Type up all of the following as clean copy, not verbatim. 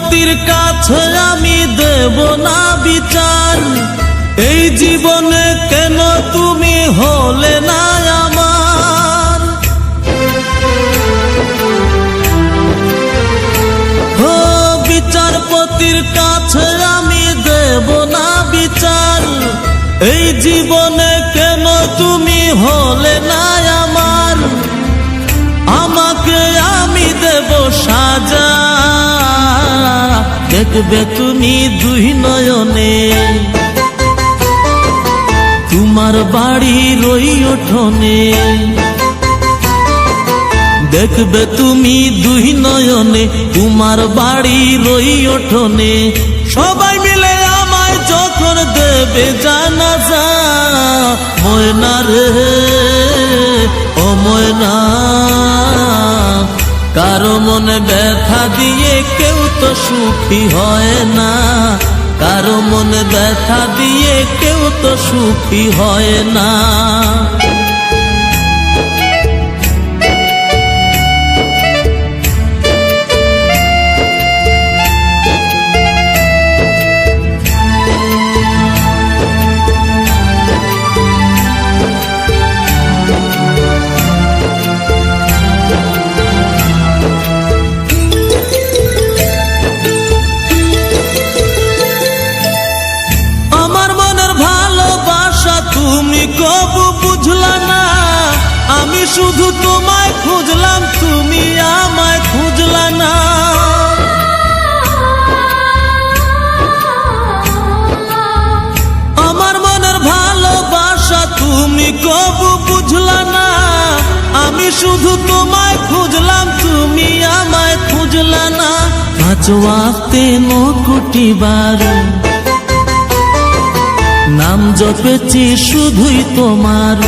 পতির কাছে আমি দেব না বিচার, এই জীবনে কেন তুমি হলে না আমার। ও বিচারপতির কাছে আমি দেব না বিচার, এই জীবনে কেন তুমি হলে না আমার। আমাকে আমি দেব সাজা, দেখবে তুমি দুই নয়নে, তোমার বাড়ির ওই উঠোনে। দেখবে তুমি দুই নয়নে, তোমার বাড়ির ওই উঠোনে। সবাই মিলে আমায় যখন দেবে জানাজা, ময়না রে ও ময়না, কারো মনে ব্যথা দিয়ে কেউ তো সুখী হয় না, কারো মনে ব্যথা দিয়ে কেউ তো সুখী হয় না। তুমি কবু বুঝলা না, আমি শুধু তোমায় খুঁজলাম, তুমি আমায় খুঁজলা না। আমার মনের ভালোবাসা তুমি কবু বুঝলা না, আমি শুধু তোমায় খুঁজলাম, তুমি আমায় খুঁজলা না। পাঁচ ওয়াক্তে 9 কোটি বার নাম জপেছি শুধুই তোমার,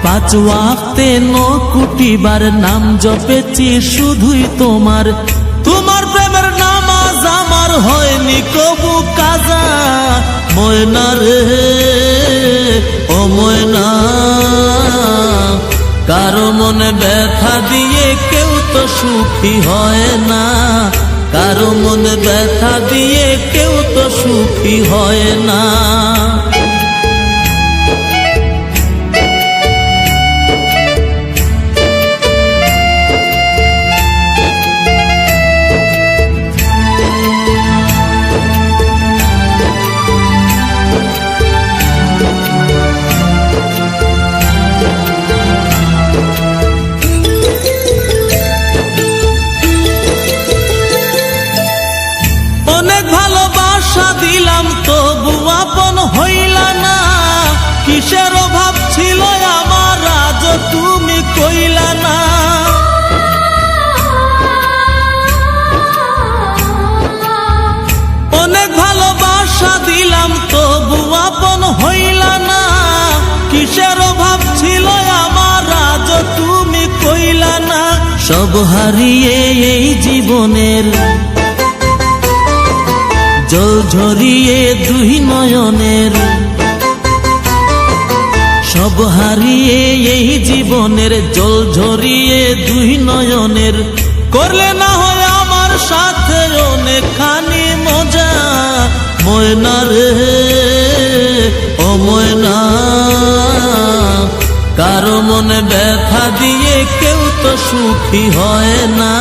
5 ওয়াক্তে 9 কোটি বার নাম জপেছি শুধুই তোমার। তোমার প্রেমের নামাজ আমার হয়নি কবু কাজা, ময়না রে ও ময়না, কারো মনে ব্যথা দিয়ে কেউ তো সুখী হয় না, কারো মনে ব্যথা দিয়ে কেউ তো সুখী হয় না। ভালোবাসা দিলাম তবু আপন হইলা না, কিসের অভাব ছিল আমার আজ তুমি কইলা না। অনেক ভালোবাসা দিলাম তবু আপন হইলা না, কিসের অভাব ছিল আমার আজ তুমি কইলা না। সব হারিয়ে এই জীবনের জল ঝরিয়ে দুই নয়নের, সব হারিয়ে এই জীবনের জল ঝরিয়ে দুই নয়নের। করলে না হয় আমার সাথে অনেকখানি মজা, ময়না রে ও ময়না, কারো মনে ব্যথা দিয়ে কেউ তো সুখী হয় না,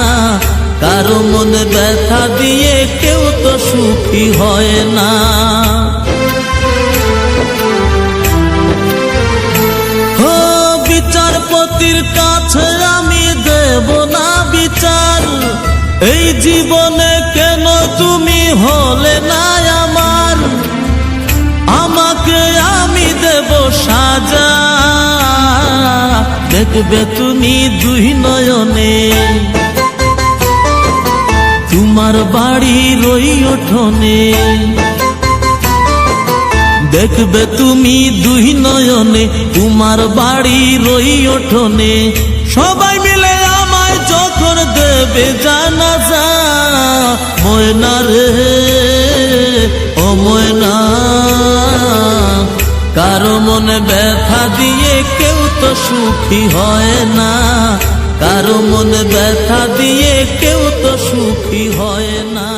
কারো মনে ব্যথা দিয়ে কেউ তো সুখী হয় না। ও বিচারপতির কাছে আমি দেব না বিচার, এই জীবনে কেন তুমি হলে না আমার। আমাকে আমি দেব সাজা, দেখবে তুমি দুই নয়নে, তোমার বাড়ির ওই উঠোনে। দেখবে তুমি দুই নয়নে, তোমার বাড়ির ওই উঠোনে। সবাই মিলে আমায় যখন দেবে জানাজা, ময়না রে ও ময়না, কারো মনে ব্যথা দিয়ে কেউ তো সুখী হয় না, কারো মনে ব্যথা দিয়ে কেউ তো সুখী হয় না।